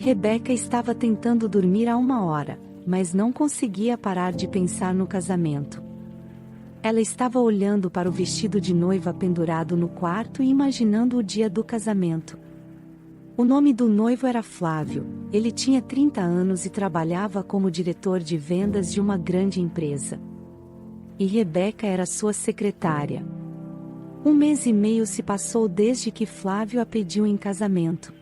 Rebeca estava tentando dormir há 1 hora, mas não conseguia parar de pensar no casamento. Ela estava olhando para o vestido de noiva pendurado no quarto e imaginando o dia do casamento. O nome do noivo era Flávio, ele tinha 30 anos e trabalhava como diretor de vendas de uma grande empresa. E Rebeca era sua secretária. 1 mês e meio se passou desde que Flávio a pediu em casamento.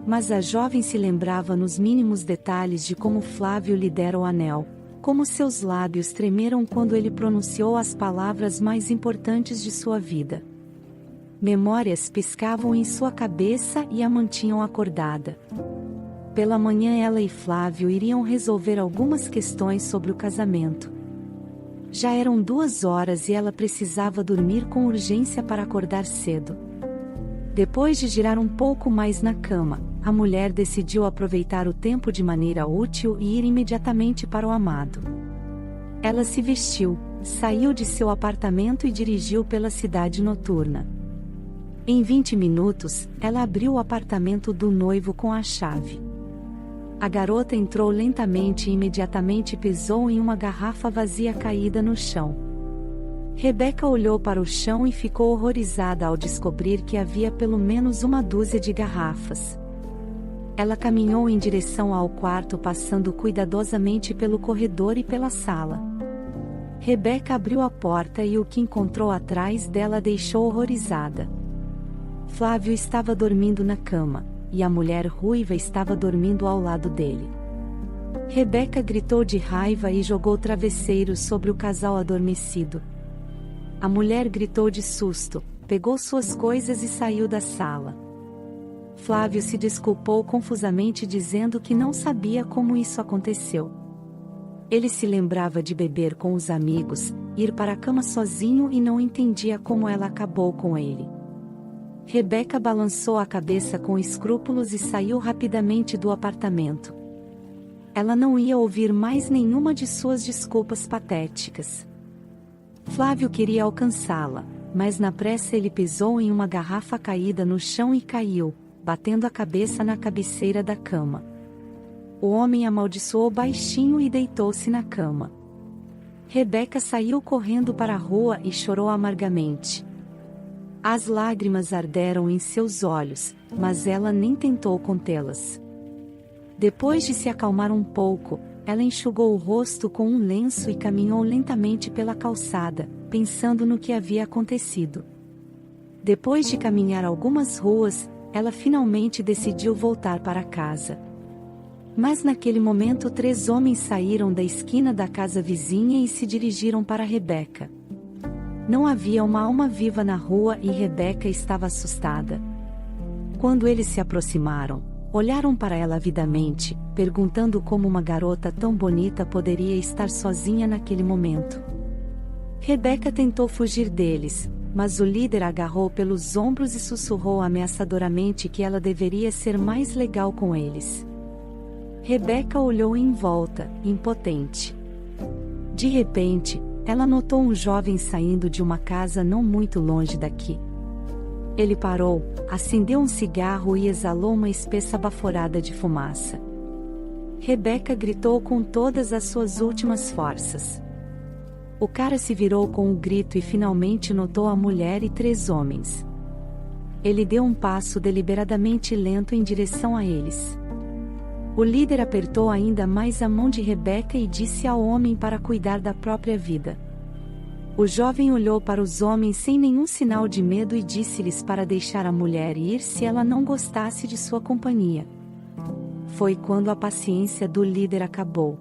Mas a jovem se lembrava nos mínimos detalhes de como Flávio lhe dera o anel, como seus lábios tremeram quando ele pronunciou as palavras mais importantes de sua vida. Memórias piscavam em sua cabeça e a mantinham acordada. Pela manhã ela e Flávio iriam resolver algumas questões sobre o casamento. Já eram 2 horas e ela precisava dormir com urgência para acordar cedo. Depois de girar um pouco mais na cama, a mulher decidiu aproveitar o tempo de maneira útil e ir imediatamente para o amado. Ela se vestiu, saiu de seu apartamento e dirigiu pela cidade noturna. Em 20 minutos, ela abriu o apartamento do noivo com a chave. A garota entrou lentamente e imediatamente pisou em uma garrafa vazia caída no chão. Rebeca olhou para o chão e ficou horrorizada ao descobrir que havia pelo menos 1 dúzia de garrafas. Ela caminhou em direção ao quarto, passando cuidadosamente pelo corredor e pela sala. Rebeca abriu a porta e o que encontrou atrás dela a deixou horrorizada. Flávio estava dormindo na cama, e a mulher ruiva estava dormindo ao lado dele. Rebeca gritou de raiva e jogou travesseiros sobre o casal adormecido. A mulher gritou de susto, pegou suas coisas e saiu da sala. Flávio se desculpou confusamente dizendo que não sabia como isso aconteceu. Ele se lembrava de beber com os amigos, ir para a cama sozinho e não entendia como ela acabou com ele. Rebeca balançou a cabeça com escrúpulos e saiu rapidamente do apartamento. Ela não ia ouvir mais nenhuma de suas desculpas patéticas. Flávio queria alcançá-la, mas na pressa ele pisou em uma garrafa caída no chão e caiu, batendo a cabeça na cabeceira da cama. O homem amaldiçoou baixinho e deitou-se na cama. Rebeca saiu correndo para a rua e chorou amargamente. As lágrimas arderam em seus olhos, mas ela nem tentou contê-las. Depois de se acalmar um pouco, ela enxugou o rosto com um lenço e caminhou lentamente pela calçada, pensando no que havia acontecido. Depois de caminhar algumas ruas, ela finalmente decidiu voltar para casa. Mas naquele momento 3 homens saíram da esquina da casa vizinha e se dirigiram para Rebeca. Não havia uma alma viva na rua e Rebeca estava assustada. Quando eles se aproximaram, olharam para ela avidamente, perguntando como uma garota tão bonita poderia estar sozinha naquele momento. Rebeca tentou fugir deles, mas o líder a agarrou pelos ombros e sussurrou ameaçadoramente que ela deveria ser mais legal com eles. Rebeca olhou em volta, impotente. De repente, ela notou um jovem saindo de uma casa não muito longe daqui. Ele parou, acendeu um cigarro e exalou uma espessa baforada de fumaça. Rebeca gritou com todas as suas últimas forças. O cara se virou com um grito e finalmente notou a mulher e 3 homens. Ele deu um passo deliberadamente lento em direção a eles. O líder apertou ainda mais a mão de Rebeca e disse ao homem para cuidar da própria vida. O jovem olhou para os homens sem nenhum sinal de medo e disse-lhes para deixar a mulher ir se ela não gostasse de sua companhia. Foi quando a paciência do líder acabou.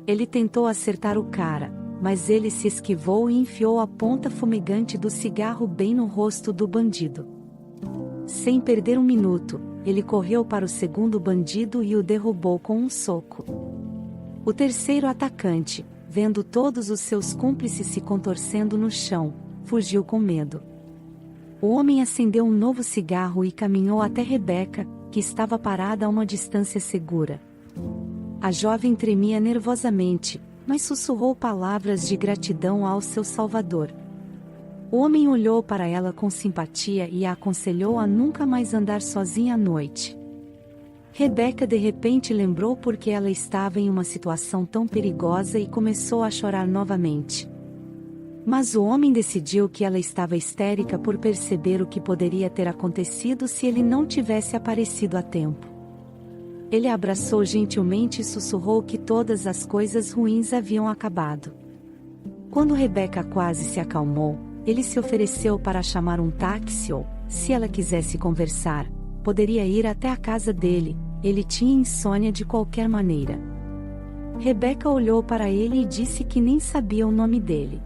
Ele tentou acertar o cara, mas ele se esquivou e enfiou a ponta fumegante do cigarro bem no rosto do bandido. Sem perder um minuto, ele correu para o segundo bandido e o derrubou com um soco. O terceiro atacante, vendo todos os seus cúmplices se contorcendo no chão, fugiu com medo. O homem acendeu um novo cigarro e caminhou até Rebeca, que estava parada a uma distância segura. A jovem tremia nervosamente, mas sussurrou palavras de gratidão ao seu salvador. O homem olhou para ela com simpatia e a aconselhou a nunca mais andar sozinha à noite. Rebeca de repente lembrou porque ela estava em uma situação tão perigosa e começou a chorar novamente. Mas o homem decidiu que ela estava histérica por perceber o que poderia ter acontecido se ele não tivesse aparecido a tempo. Ele a abraçou gentilmente e sussurrou que todas as coisas ruins haviam acabado. Quando Rebeca quase se acalmou, ele se ofereceu para chamar um táxi ou, se ela quisesse conversar, poderia ir até a casa dele. Ele tinha insônia de qualquer maneira. Rebeca olhou para ele e disse que nem sabia o nome dele.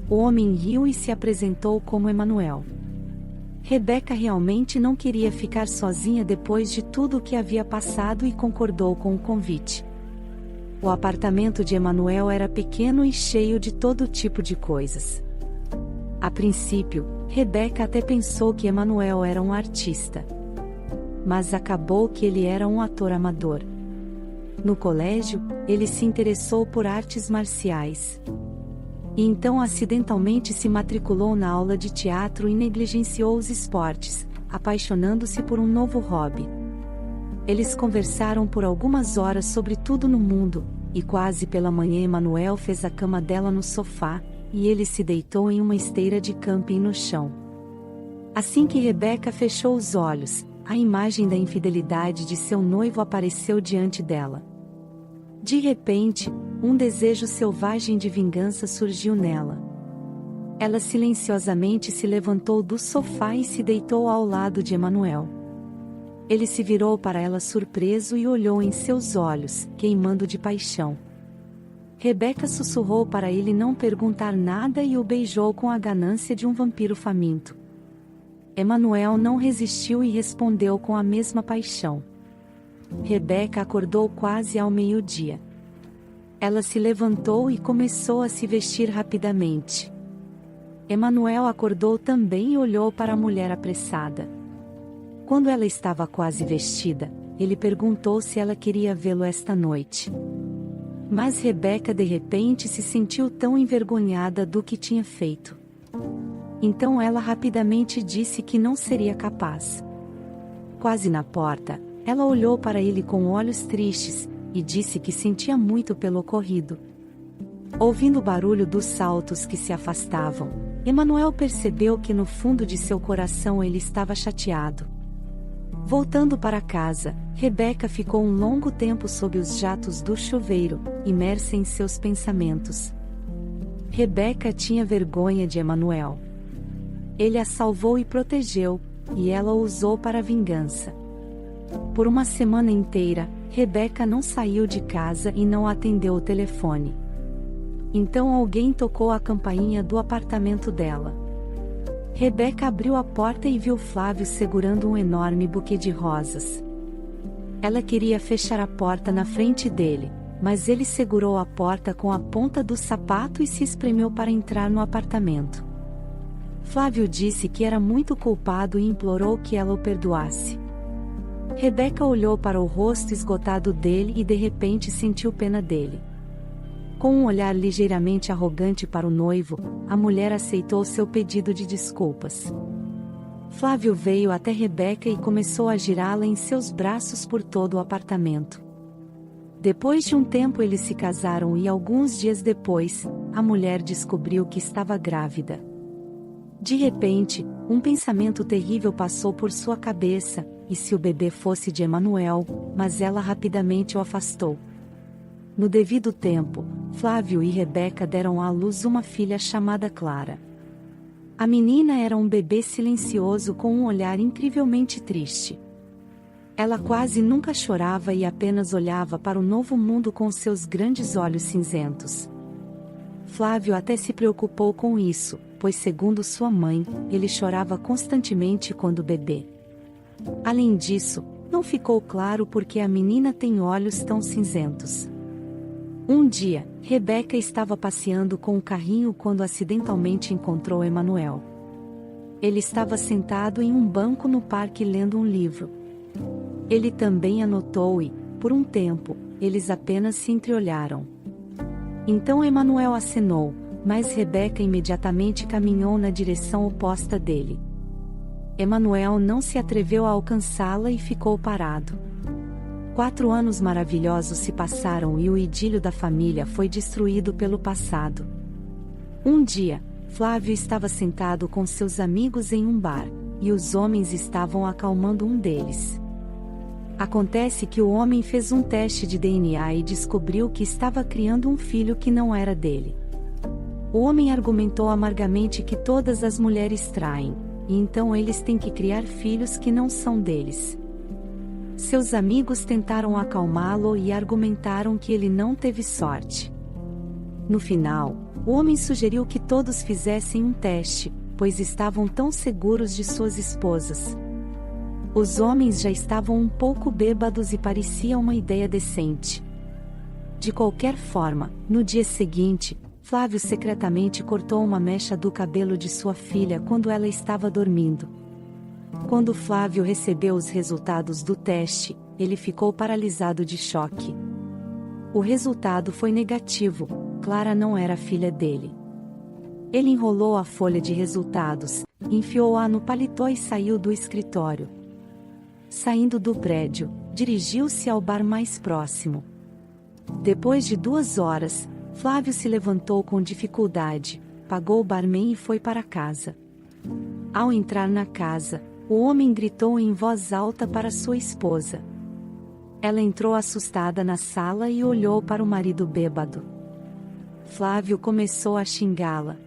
O homem riu e se apresentou como Emanuel. Rebeca realmente não queria ficar sozinha depois de tudo o que havia passado e concordou com o convite. O apartamento de Emanuel era pequeno e cheio de todo tipo de coisas. A princípio, Rebeca até pensou que Emanuel era um artista. Mas acabou que ele era um ator amador. No colégio, ele se interessou por artes marciais. E então acidentalmente se matriculou na aula de teatro e negligenciou os esportes, apaixonando-se por um novo hobby. Eles conversaram por algumas horas sobre tudo no mundo, e quase pela manhã Emanuel fez a cama dela no sofá, e ele se deitou em uma esteira de camping no chão. Assim que Rebeca fechou os olhos, a imagem da infidelidade de seu noivo apareceu diante dela. De repente, um desejo selvagem de vingança surgiu nela. Ela silenciosamente se levantou do sofá e se deitou ao lado de Emanuel. Ele se virou para ela surpreso e olhou em seus olhos, queimando de paixão. Rebeca sussurrou para ele não perguntar nada e o beijou com a ganância de um vampiro faminto. Emanuel não resistiu e respondeu com a mesma paixão. Rebeca acordou quase ao meio-dia. Ela se levantou e começou a se vestir rapidamente. Emanuel acordou também e olhou para a mulher apressada. Quando ela estava quase vestida, ele perguntou se ela queria vê-lo esta noite. Mas Rebeca de repente se sentiu tão envergonhada do que tinha feito. Então ela rapidamente disse que não seria capaz. Quase na porta, ela olhou para ele com olhos tristes, e disse que sentia muito pelo ocorrido. Ouvindo o barulho dos saltos que se afastavam, Emanuel percebeu que no fundo de seu coração ele estava chateado. Voltando para casa, Rebeca ficou um longo tempo sob os jatos do chuveiro, imersa em seus pensamentos. Rebeca tinha vergonha de Emanuel. Ele a salvou e protegeu, e ela o usou para a vingança. Por uma semana inteira, Rebeca não saiu de casa e não atendeu o telefone. Então alguém tocou a campainha do apartamento dela. Rebeca abriu a porta e viu Flávio segurando um enorme buquê de rosas. Ela queria fechar a porta na frente dele, mas ele segurou a porta com a ponta do sapato e se espremeu para entrar no apartamento. Flávio disse que era muito culpado e implorou que ela o perdoasse. Rebeca olhou para o rosto esgotado dele e de repente sentiu pena dele. Com um olhar ligeiramente arrogante para o noivo, a mulher aceitou seu pedido de desculpas. Flávio veio até Rebeca e começou a girá-la em seus braços por todo o apartamento. Depois de um tempo eles se casaram e alguns dias depois, a mulher descobriu que estava grávida. De repente, um pensamento terrível passou por sua cabeça, e se o bebê fosse de Emanuel, mas ela rapidamente o afastou. No devido tempo, Flávio e Rebeca deram à luz uma filha chamada Clara. A menina era um bebê silencioso com um olhar incrivelmente triste. Ela quase nunca chorava e apenas olhava para o novo mundo com seus grandes olhos cinzentos. Flávio até se preocupou com isso, pois segundo sua mãe, ele chorava constantemente quando bebê. Além disso, não ficou claro por que a menina tem olhos tão cinzentos. Um dia, Rebeca estava passeando com o carrinho quando acidentalmente encontrou Emanuel. Ele estava sentado em um banco no parque lendo um livro. Ele também a notou e, por um tempo, eles apenas se entreolharam. Então Emanuel acenou, mas Rebeca imediatamente caminhou na direção oposta dele. Emanuel não se atreveu a alcançá-la e ficou parado. 4 anos maravilhosos se passaram e o idílio da família foi destruído pelo passado. Um dia, Flávio estava sentado com seus amigos em um bar, e os homens estavam acalmando um deles. Acontece que o homem fez um teste de DNA e descobriu que estava criando um filho que não era dele. O homem argumentou amargamente que todas as mulheres traem, e então eles têm que criar filhos que não são deles. Seus amigos tentaram acalmá-lo e argumentaram que ele não teve sorte. No final, o homem sugeriu que todos fizessem um teste, pois estavam tão seguros de suas esposas. Os homens já estavam um pouco bêbados e parecia uma ideia decente. De qualquer forma, no dia seguinte, Flávio secretamente cortou uma mecha do cabelo de sua filha quando ela estava dormindo. Quando Flávio recebeu os resultados do teste, ele ficou paralisado de choque. O resultado foi negativo, Clara não era filha dele. Ele enrolou a folha de resultados, enfiou-a no paletó e saiu do escritório. Saindo do prédio, dirigiu-se ao bar mais próximo. Depois de 2 horas, Flávio se levantou com dificuldade, pagou o barman e foi para casa. Ao entrar na casa, o homem gritou em voz alta para sua esposa. Ela entrou assustada na sala e olhou para o marido bêbado. Flávio começou a xingá-la.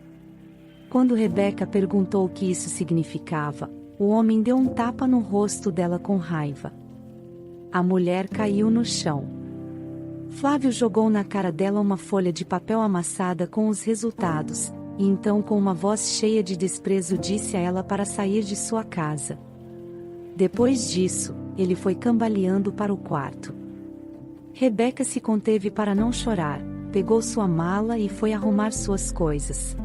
Quando Rebeca perguntou o que isso significava, o homem deu um tapa no rosto dela com raiva. A mulher caiu no chão. Flávio jogou na cara dela uma folha de papel amassada com os resultados, e então com uma voz cheia de desprezo disse a ela para sair de sua casa. Depois disso, ele foi cambaleando para o quarto. Rebeca se conteve para não chorar, pegou sua mala e foi arrumar suas coisas.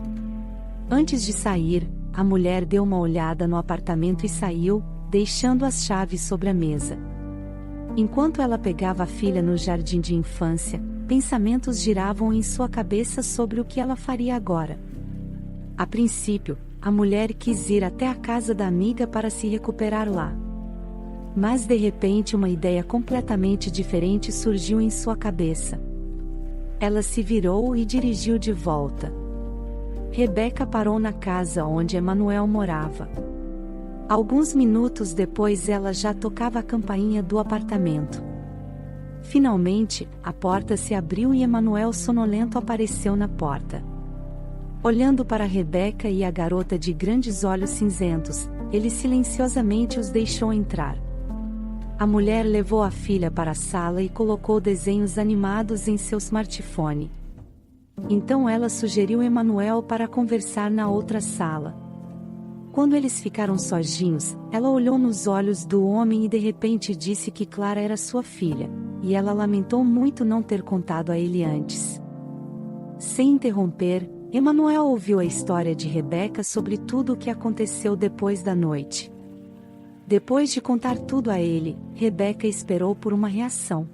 Antes de sair, a mulher deu uma olhada no apartamento e saiu, deixando as chaves sobre a mesa. Enquanto ela pegava a filha no jardim de infância, pensamentos giravam em sua cabeça sobre o que ela faria agora. A princípio, a mulher quis ir até a casa da amiga para se recuperar lá. Mas de repente uma ideia completamente diferente surgiu em sua cabeça. Ela se virou e dirigiu de volta. Rebeca parou na casa onde Emanuel morava. Alguns minutos depois ela já tocava a campainha do apartamento. Finalmente, a porta se abriu e Emanuel sonolento apareceu na porta. Olhando para Rebeca e a garota de grandes olhos cinzentos, ele silenciosamente os deixou entrar. A mulher levou a filha para a sala e colocou desenhos animados em seu smartphone. Então ela sugeriu Emanuel para conversar na outra sala. Quando eles ficaram sozinhos, ela olhou nos olhos do homem e de repente disse que Clara era sua filha, e ela lamentou muito não ter contado a ele antes. Sem interromper, Emanuel ouviu a história de Rebeca sobre tudo o que aconteceu depois da noite. Depois de contar tudo a ele, Rebeca esperou por uma reação.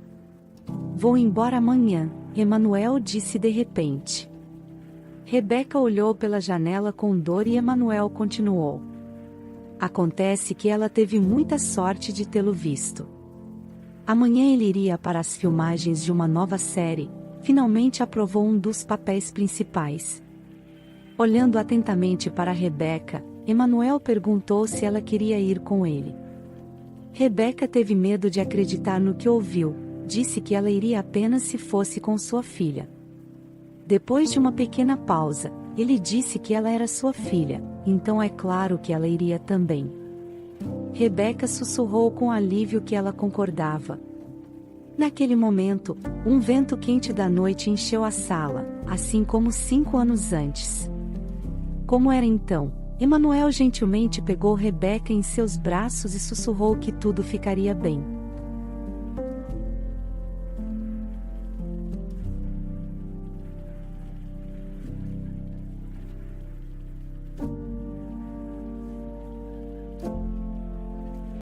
"Vou embora amanhã", Emanuel disse de repente. Rebeca olhou pela janela com dor e Emanuel continuou. "Acontece que ela teve muita sorte de tê-lo visto. Amanhã ele iria para as filmagens de uma nova série, finalmente aprovou um dos papéis principais." Olhando atentamente para Rebeca, Emanuel perguntou se ela queria ir com ele. Rebeca teve medo de acreditar no que ouviu, disse que ela iria apenas se fosse com sua filha. Depois de uma pequena pausa, ele disse que ela era sua filha, então é claro que ela iria também. Rebeca sussurrou com alívio que ela concordava. Naquele momento, um vento quente da noite encheu a sala, assim como 5 anos antes. Como era então, Emanuel gentilmente pegou Rebeca em seus braços e sussurrou que tudo ficaria bem.